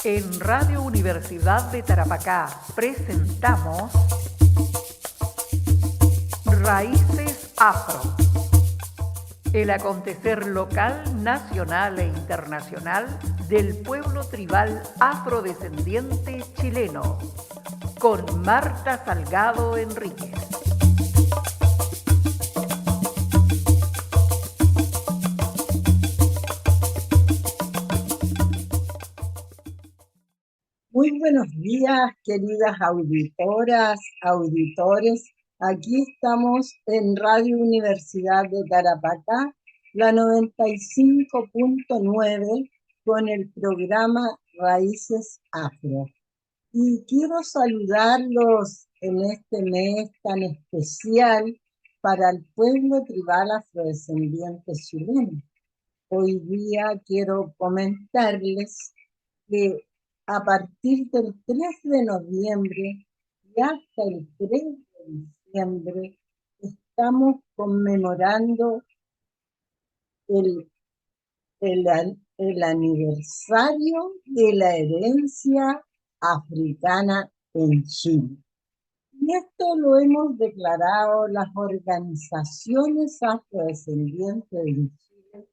En Radio Universidad de Tarapacá presentamos Raíces Afro. El acontecer local, nacional e internacional del pueblo tribal afrodescendiente chileno, con Marta Salgado Enríquez. Muy buenos días, queridas auditoras, auditores. Aquí estamos en Radio Universidad de Tarapacá, la 95.9, con el programa Raíces Afro. Y quiero saludarlos en este mes tan especial para el pueblo tribal afrodescendiente chileno. Hoy día quiero comentarles que a partir del 3 de noviembre y hasta el 3 de diciembre estamos conmemorando el aniversario de la herencia africana en Chile. Y esto lo hemos declarado las organizaciones afrodescendientes en Chile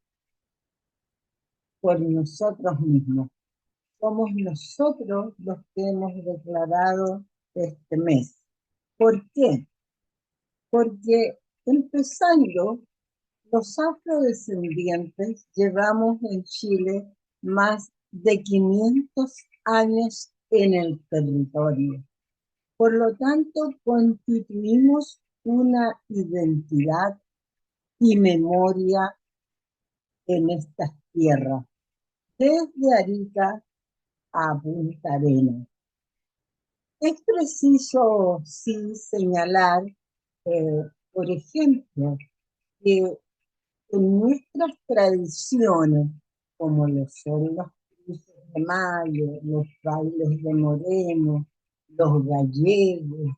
por nosotros mismos. Somos nosotros los que hemos declarado este mes. ¿Por qué? Porque empezando, los afrodescendientes llevamos en Chile más de 500 años en el territorio. Por lo tanto, constituimos una identidad y memoria en estas tierras, desde Arica a Punta Arenas. Es preciso, sí, señalar, por ejemplo, que en nuestras tradiciones, como lo son los cruces de mayo, los bailes de moreno, los gallegos,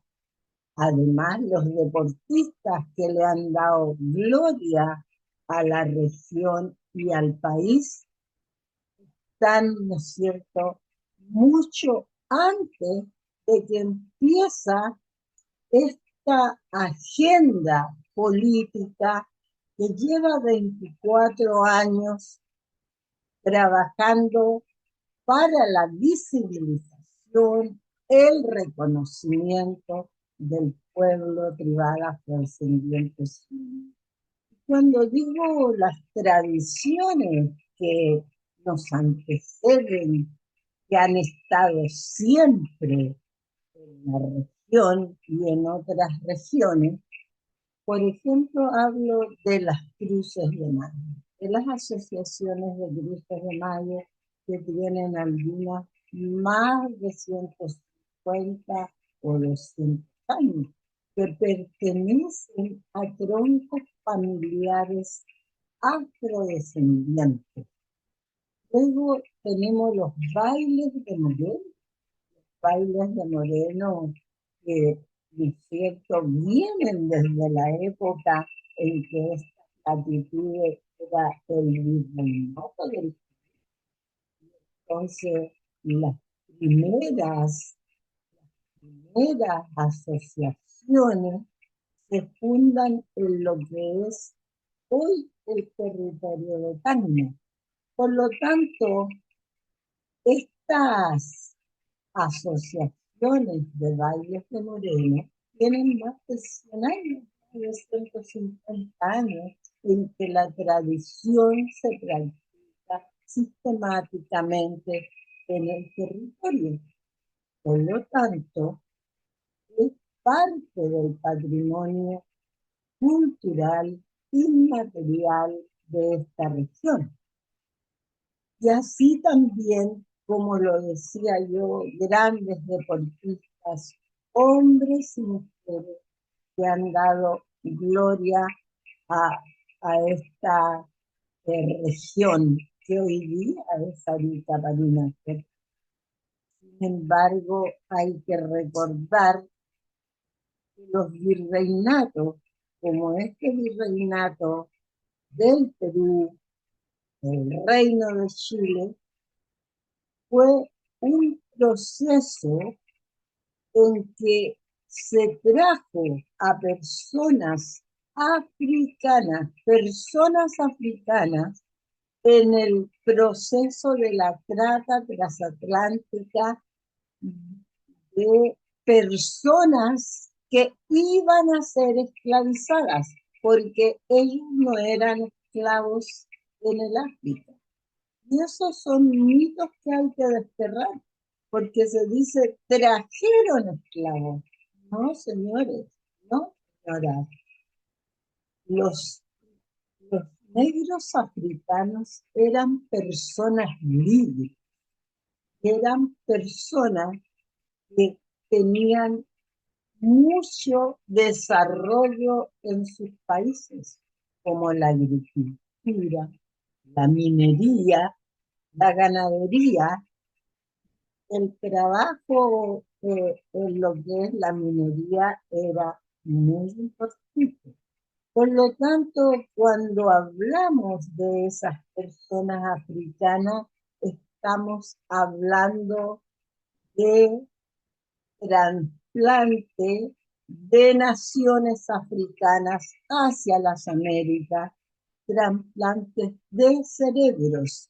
además los deportistas que le han dado gloria a la región y al país, están, ¿no es cierto?, mucho antes de que empieza esta agenda política que lleva 24 años trabajando para la visibilización, el reconocimiento del pueblo tribal afrodescendiente. Cuando digo las tradiciones que nos anteceden, que han estado siempre en la región y en otras regiones, por ejemplo, hablo de las cruces de mayo, de las asociaciones de cruces de mayo que tienen algunas más de 150 o 200 años, que pertenecen a troncos familiares afrodescendientes. Luego tenemos los bailes de moreno que, ¿no es cierto?, vienen desde la época en que esta latitud era el virreinato del país. Entonces, las primeras asociaciones se fundan en lo que es hoy el territorio de Tacna. Por lo tanto, estas asociaciones de bailes de moreno tienen más de 100 años, más de 150 años, en que la tradición se practica sistemáticamente en el territorio. Por lo tanto, es parte del patrimonio cultural inmaterial de esta región. Y así también, como lo decía yo, grandes deportistas, hombres y mujeres, que han dado gloria a esta región que hoy día es Arica Parinacota. Sin embargo, hay que recordar que los virreinatos, como este virreinato del Perú, el Reino de Chile, fue un proceso en que se trajo a personas africanas en el proceso de la trata transatlántica de personas que iban a ser esclavizadas, porque ellos no eran esclavos en el África. Y esos son mitos que hay que desterrar, porque se dice, trajeron esclavos. No, señores, no, señoras. Los, los negros africanos eran personas libres, eran personas que tenían mucho desarrollo en sus países, como la agricultura, la minería, la ganadería, el trabajo en lo que es la minería era muy importante. Por lo tanto, cuando hablamos de esas personas africanas, estamos hablando de trasplante de naciones africanas hacia las Américas, trasplantes de cerebros.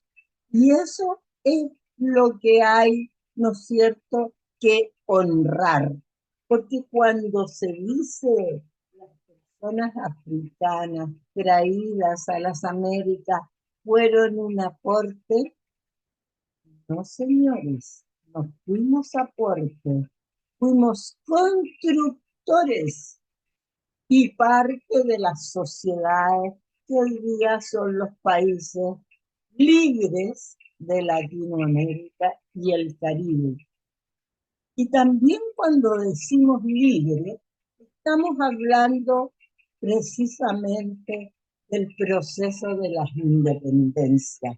Y eso es lo que hay, ¿no es cierto?, que honrar. Porque cuando se dice las personas africanas traídas a las Américas fueron un aporte, no, señores, no fuimos aporte, fuimos constructores y parte de las sociedades que hoy día son los países libres de Latinoamérica y el Caribe. Y también cuando decimos libre, estamos hablando precisamente del proceso de las independencias.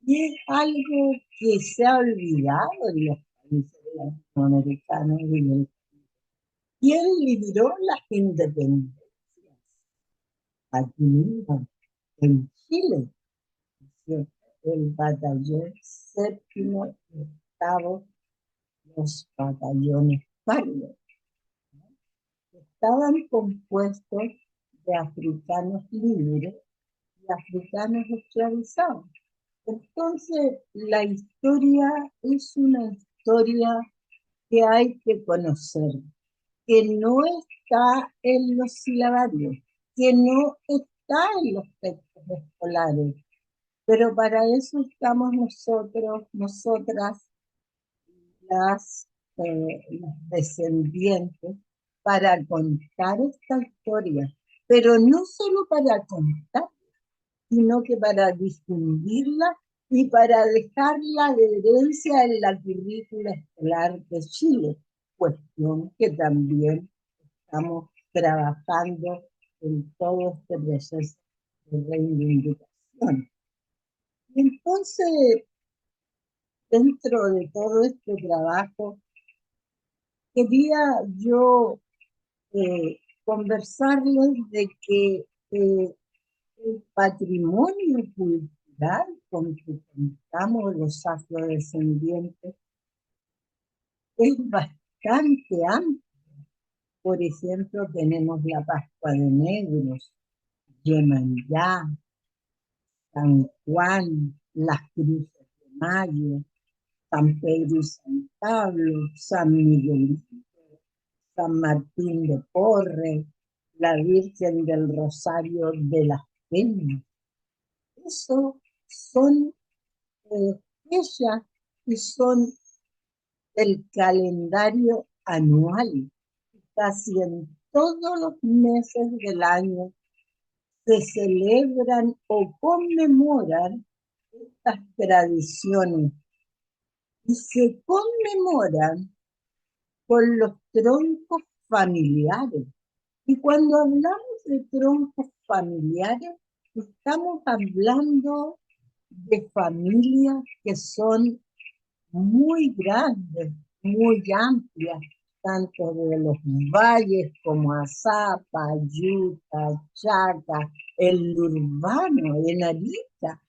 Y es algo que se ha olvidado en los países latinoamericanos. ¿Quién lideró las independencias? Aquí mismo, en Chile, ¿cierto? El batallón séptimo y octavo, los batallones Pardo, estaban compuestos de africanos libres y africanos esclavizados. Entonces, la historia es una historia que hay que conocer, que no está en los silabarios, que no está en los textos escolares, pero para eso estamos nosotros, nosotras, las descendientes, para contar esta historia, pero no solo para contar, sino que para difundirla y para dejarla de herencia en la currícula escolar de Chile, cuestión que también estamos trabajando en todo este proceso de reivindicación. Entonces, dentro de todo este trabajo, quería yo conversarles de que el patrimonio cultural con que contamos los afrodescendientes es bastante amplio. Por ejemplo, tenemos la Pascua de Negros, Yemayá, San Juan, las Cruces de Mayo, San Pedro y San Pablo, San Miguelito, San Martín de Porres, la Virgen del Rosario de las Peñas. Eso son fechas y son el calendario anual. Casi en todos los meses del año se celebran o conmemoran estas tradiciones y se conmemoran con los troncos familiares. Y cuando hablamos de troncos familiares, estamos hablando de familias que son muy grandes, muy amplias, tanto de los valles como Azapa, Yuta, Chaca, el urbano, en Arica.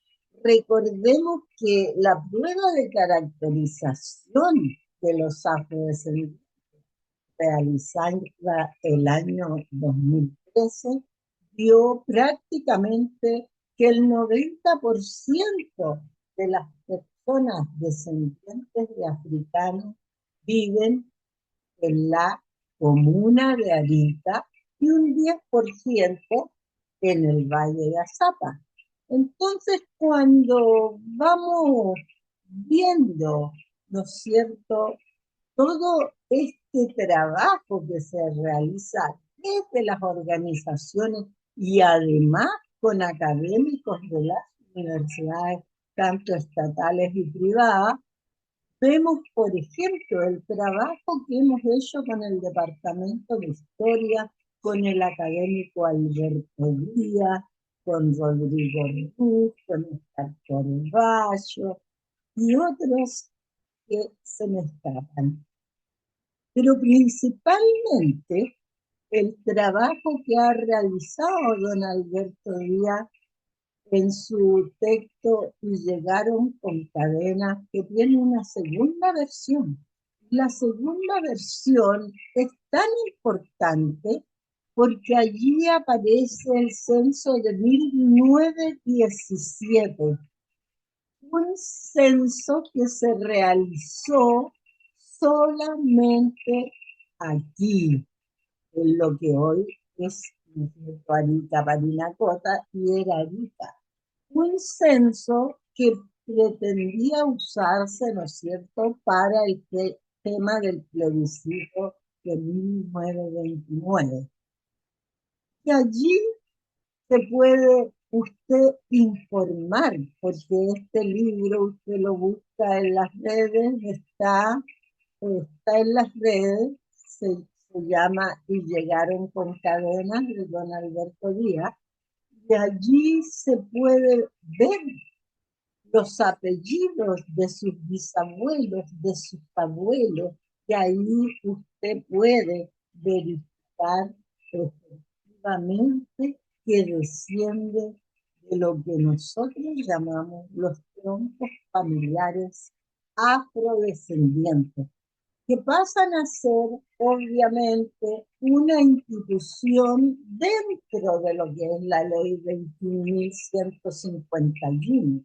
recordemos que la prueba de caracterización de los afrodescendientes realizada el año 2013 dio prácticamente que el 90% de las personas descendientes de africanos viven en la comuna de Arica y un 10% en el Valle de Azapa. Entonces, cuando vamos viendo, ¿no es cierto?, todo este trabajo que se realiza desde las organizaciones y además con académicos de las universidades, tanto estatales y privadas, vemos, por ejemplo, el trabajo que hemos hecho con el Departamento de Historia, con el académico Alberto Díaz, con Rodrigo Ruz, con Oscar Bayo y otros que se me escapan. Pero principalmente el trabajo que ha realizado don Alberto Díaz en su texto Y llegaron con cadenas, que tiene una segunda versión. La segunda versión es tan importante porque allí aparece el censo de 1917, un censo que se realizó solamente aquí, en lo que hoy es Arica, Parinacota, y era Arica. Un censo que pretendía usarse, ¿no es cierto?, para el tema del plebiscito de 1929. Y allí se puede usted informar, porque este libro usted lo busca en las redes, está en las redes, se llama Y llegaron con cadenas, de don Alberto Díaz, y allí se puede ver los apellidos de sus bisabuelos, de sus abuelos, y ahí usted puede verificar efectivamente que desciende de lo que nosotros llamamos los troncos familiares afrodescendientes, que pasan a ser obviamente una institución dentro de lo que es la ley 21.151,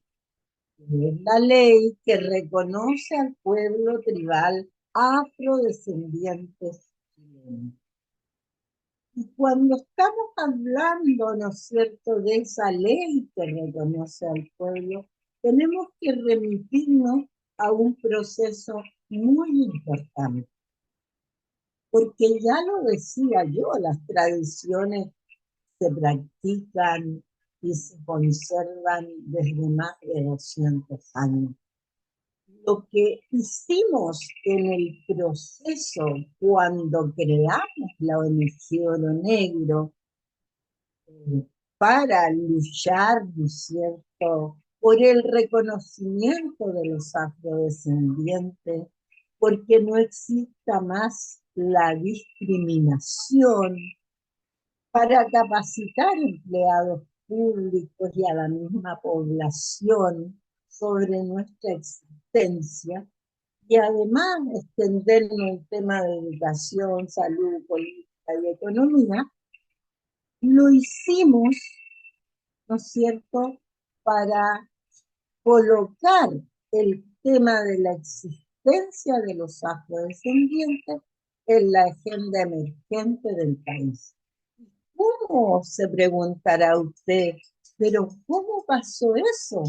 que es la ley que reconoce al pueblo tribal afrodescendiente chileno. Y cuando estamos hablando, ¿no es cierto?, de esa ley que reconoce al pueblo, tenemos que remitirnos a un proceso muy importante, porque ya lo decía yo, las tradiciones se practican y se conservan desde más de 200 años. Lo que hicimos en el proceso cuando creamos la ONG Oro Negro, para luchar, ¿no es cierto?, por el reconocimiento de los afrodescendientes, porque no exista más la discriminación, para capacitar empleados públicos y a la misma población sobre nuestra existencia, y además extendernos el tema de educación, salud, política y economía. Lo hicimos, ¿no es cierto?, para colocar el tema de la existencia de los afrodescendientes en la agenda emergente del país. ¿Cómo, se preguntará usted, pero cómo pasó eso?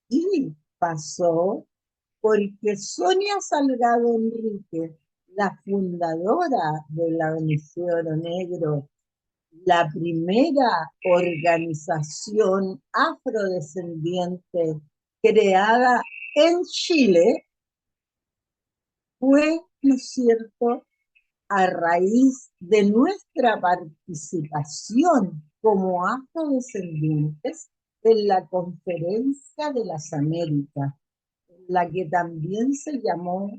Y pasó porque Sonia Salgado Enríquez, la fundadora de la ONG Oro Negro, la primera organización afrodescendiente creada en Chile, fue, ¿no es cierto?, a raíz de nuestra participación como afrodescendientes en la Conferencia de las Américas, la que también se llamó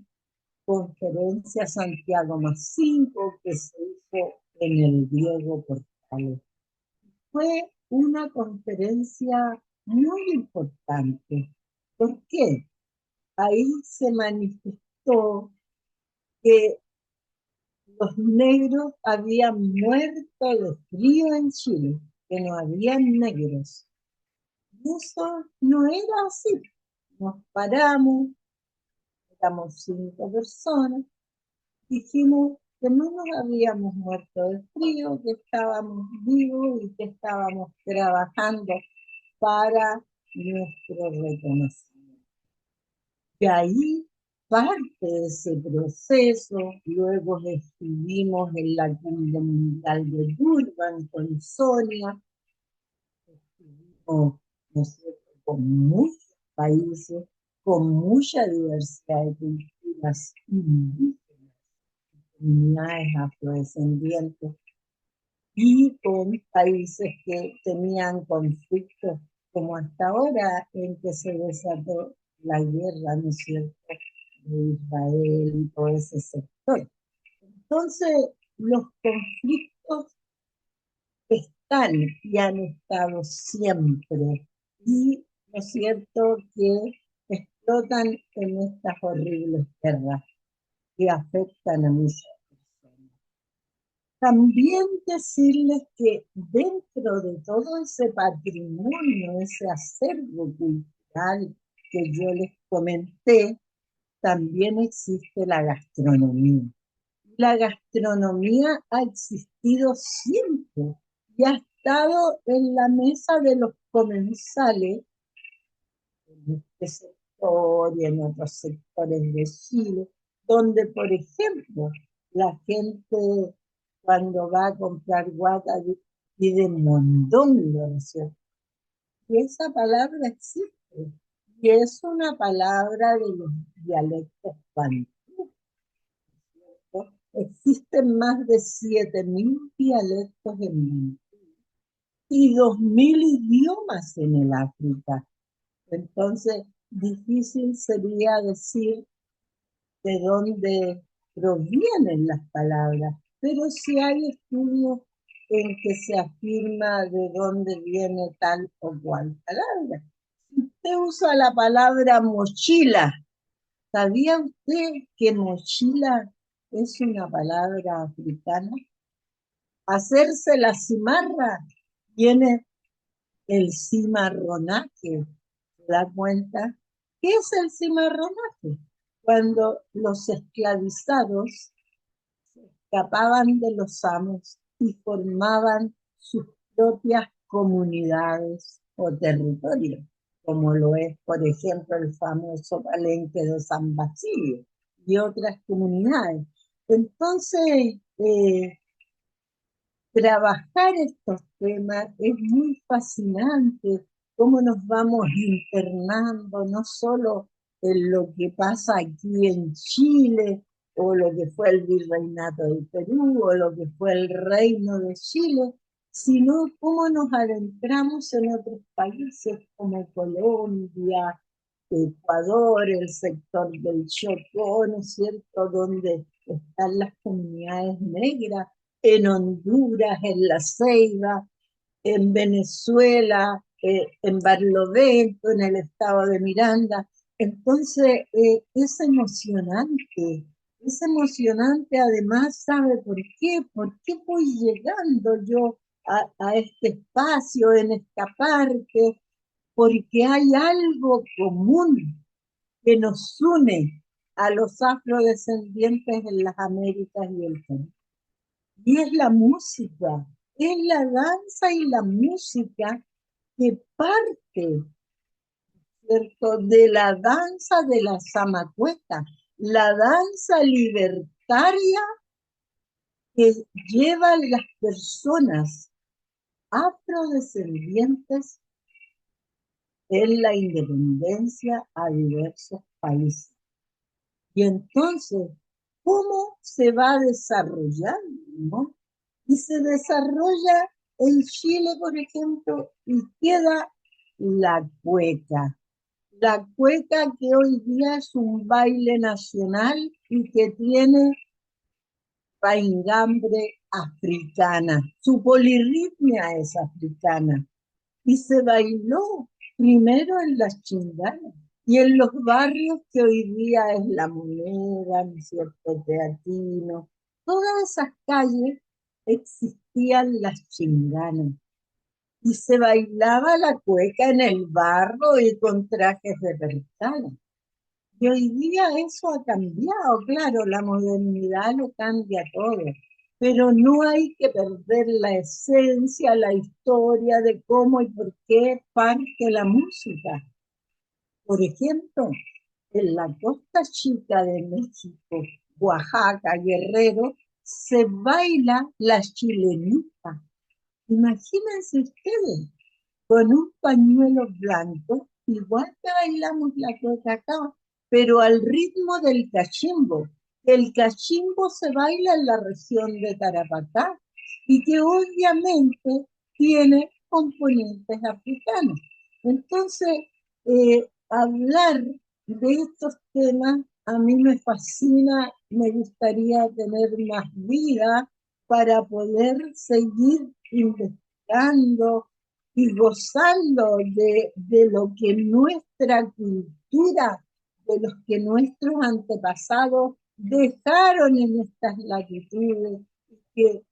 Conferencia Santiago +5, que se hizo en el Diego Portales. Fue una conferencia muy importante. ¿Por qué? Ahí se manifestó que los negros habían muerto de frío en Chile, que no habían negros. Y eso no era así. Nos paramos, éramos 5 personas, dijimos que no nos habíamos muerto de frío, que estábamos vivos y que estábamos trabajando para nuestro reconocimiento. Y ahí parte de ese proceso, luego estuvimos en la Cumbre Mundial de Durban con Sonia, estuvimos, ¿no es cierto?, con muchos países, con mucha diversidad de culturas indígenas, comunidades afrodescendientes, y con países que tenían conflictos, como hasta ahora en que se desató la guerra, ¿no es cierto?, de Israel y todo ese sector. Entonces, los conflictos están y han estado siempre, y ¿no es cierto?, que explotan en estas horribles guerras que afectan a muchas personas. También decirles que dentro de todo ese patrimonio, ese acervo cultural que yo les comenté, también existe la gastronomía. La gastronomía ha existido siempre y ha estado en la mesa de los comensales en este sector y en otros sectores de Chile, donde, por ejemplo, la gente cuando va a comprar guata pide mondongo, ¿no es cierto? Y esa palabra existe, y es una palabra de los dialectos bantú. Existen más de 7.000 dialectos en Bantú y 2.000 idiomas en el África. Entonces, difícil sería decir de dónde provienen las palabras, pero sí hay estudios en que se afirma de dónde viene tal o cual palabra. Si usted usa la palabra mochila, ¿sabía usted que mochila es una palabra africana? Hacerse la cimarra viene el cimarronaje. ¿Se da cuenta? ¿Qué es el cimarronaje? Cuando los esclavizados se escapaban de los amos y formaban sus propias comunidades o territorios, como lo es, por ejemplo, el famoso Palenque de San Basilio y otras comunidades. Entonces, trabajar estos temas es muy fascinante, cómo nos vamos internando, no solo en lo que pasa aquí en Chile, o lo que fue el virreinato del Perú, o lo que fue el reino de Chile, sino cómo nos adentramos en otros países como Colombia, Ecuador, el sector del Chocó, ¿no es cierto?, donde están las comunidades negras, en Honduras, en La Ceiba, en Venezuela, en Barlovento, en el estado de Miranda. Entonces, es emocionante además, ¿sabe por qué? ¿Por qué voy llegando yo a este espacio, en esta parte? Porque hay algo común que nos une a los afrodescendientes en las Américas y el Caribe. Y es la música, es la danza y la música que parte, ¿cierto?, de la danza de la zamacueca, la danza libertaria que llevan las personas afrodescendientes en la independencia a diversos países. Y entonces, ¿cómo se va desarrollando, no? Y se desarrolla en Chile, por ejemplo, y queda la cueca. La cueca que hoy día es un baile nacional y que tiene paingambre africana. Su polirritmia es africana. Y se bailó primero en las chinganas y en los barrios que hoy día es La Moneda, ¿no es cierto?, Teatino, todas esas calles existían las chinganas y se bailaba la cueca en el barro y con trajes de percala. Y hoy día eso ha cambiado, claro, la modernidad lo cambia todo, pero no hay que perder la esencia, la historia de cómo y por qué parte la música. Por ejemplo, en la costa chica de México, Oaxaca, Guerrero, se baila la chilenita. Imagínense ustedes, con un pañuelo blanco, igual que bailamos la cueca acá, pero al ritmo del cachimbo. El cachimbo se baila en la región de Tarapacá y que obviamente tiene componentes africanos. Entonces, hablar de estos temas a mí me fascina, me gustaría tener más vida para poder seguir investigando y gozando de lo que nuestra cultura, de los que nuestros antepasados dejaron en estas latitudes, que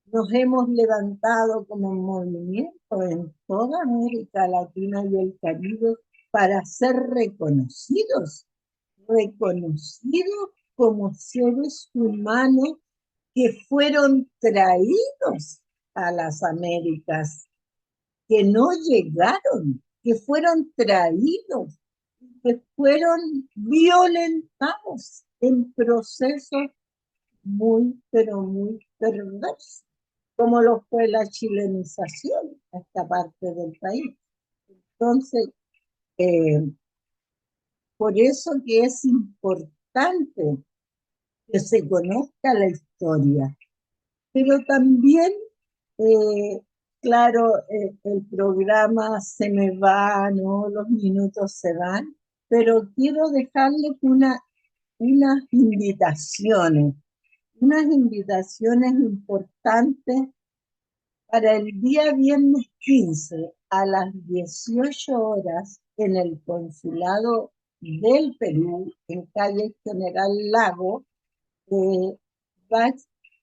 nos hemos levantado como movimiento en toda América Latina y el Caribe para ser reconocidos como seres humanos que fueron traídos a las Américas, que no llegaron, que fueron traídos, que fueron violentados en procesos muy, pero muy perversos, como lo fue la chilenización a esta parte del país. Entonces, eh, por eso que es importante que se conozca la historia, pero también, eh, claro, el programa se me va, ¿no? Los minutos se van, pero quiero dejarles unas invitaciones importantes para el día viernes 15 a las 18 horas en el Consulado del Perú, en calle General Lago. Va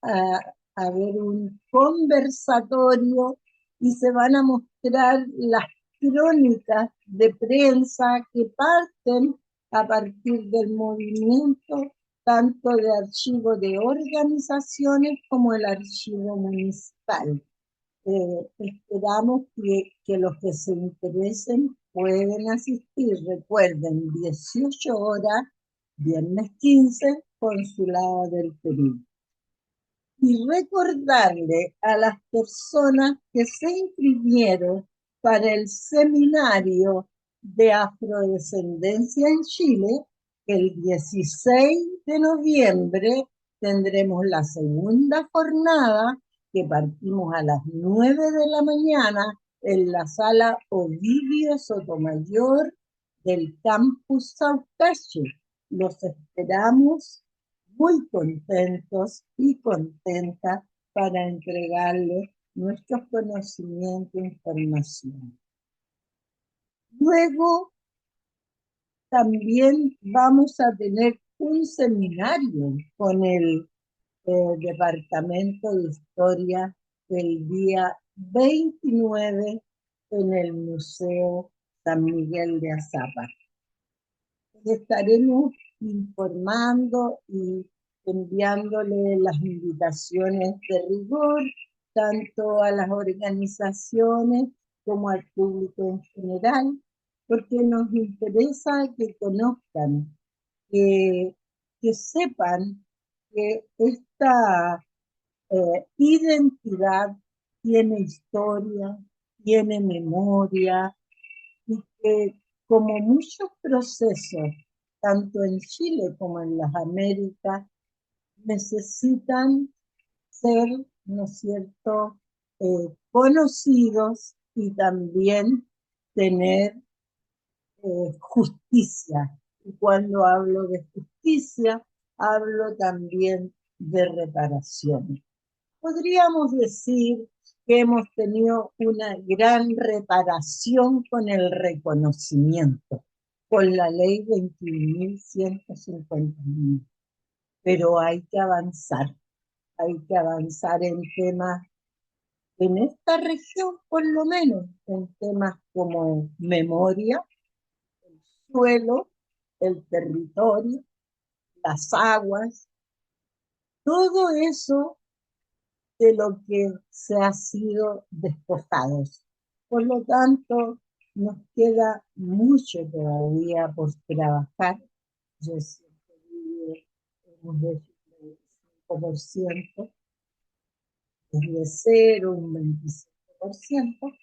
a haber un conversatorio y se van a mostrar las crónicas de prensa que parten a partir del movimiento, tanto de archivo de organizaciones como el archivo municipal. Esperamos que los que se interesen pueden asistir. Recuerden, 18 horas, viernes 15, Consulado del Perú. Y recordarle a las personas que se inscribieron para el seminario de afrodescendencia en Chile, que el 16 de noviembre tendremos la segunda jornada, que partimos a las 9 de la mañana en la sala Ovidio Sotomayor del campus Saucache. Los esperamos muy contentos y contentas para entregarles nuestros conocimientos e información. Luego también vamos a tener un seminario con el Departamento de Historia el día 29 en el Museo San Miguel de Azapa. Estaremos informando y enviándole las invitaciones de rigor, tanto a las organizaciones como al público en general, porque nos interesa que conozcan, que sepan que esta identidad tiene historia, tiene memoria, y que como muchos procesos, tanto en Chile como en las Américas, necesitan ser, ¿no es cierto?, conocidos y también tener justicia. Y cuando hablo de justicia, hablo también de reparación. Podríamos decir que hemos tenido una gran reparación con el reconocimiento, con la ley 21.151. Pero hay que avanzar en temas, en esta región por lo menos, en temas como memoria, suelo, el territorio, las aguas, todo eso de lo que se ha sido despojados. Por lo tanto, nos queda mucho todavía por trabajar. Yo siempre digo, hemos hecho un 5%, desde cero, un 25%,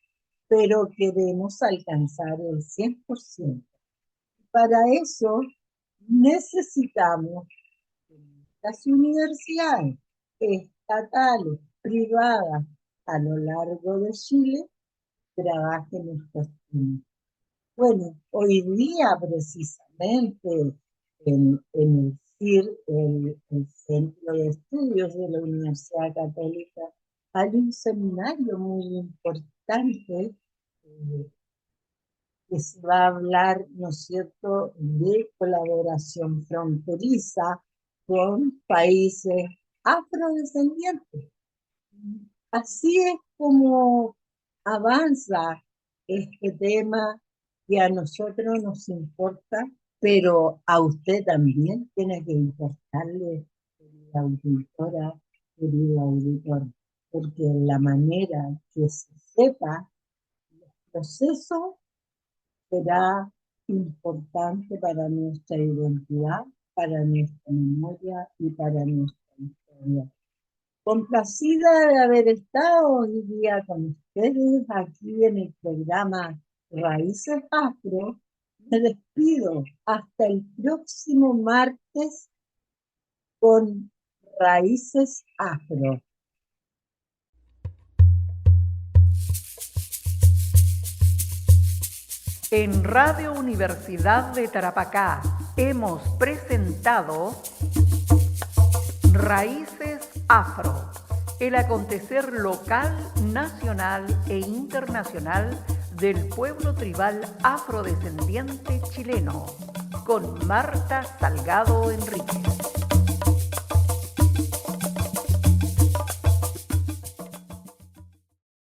pero queremos alcanzar el 100%. Para eso necesitamos que las universidades estatales, privadas, a lo largo de Chile, trabajen estos temas. Bueno, hoy día precisamente en el CIR, el Centro de Estudios de la Universidad Católica, hay un seminario muy importante que se va a hablar, ¿no es cierto?, de colaboración fronteriza con países afrodescendientes. Así es como avanza este tema que a nosotros nos importa, pero a usted también tiene que importarle, querida auditora, querido auditor, porque la manera que se sepa los procesos será importante para nuestra identidad, para nuestra memoria y para nuestra historia. Complacida de haber estado hoy día con ustedes aquí en el programa Raíces Afro, me despido hasta el próximo martes con Raíces Afro. En Radio Universidad de Tarapacá hemos presentado Raíces Afro, el acontecer local, nacional e internacional del pueblo tribal afrodescendiente chileno, con Marta Salgado Enríquez.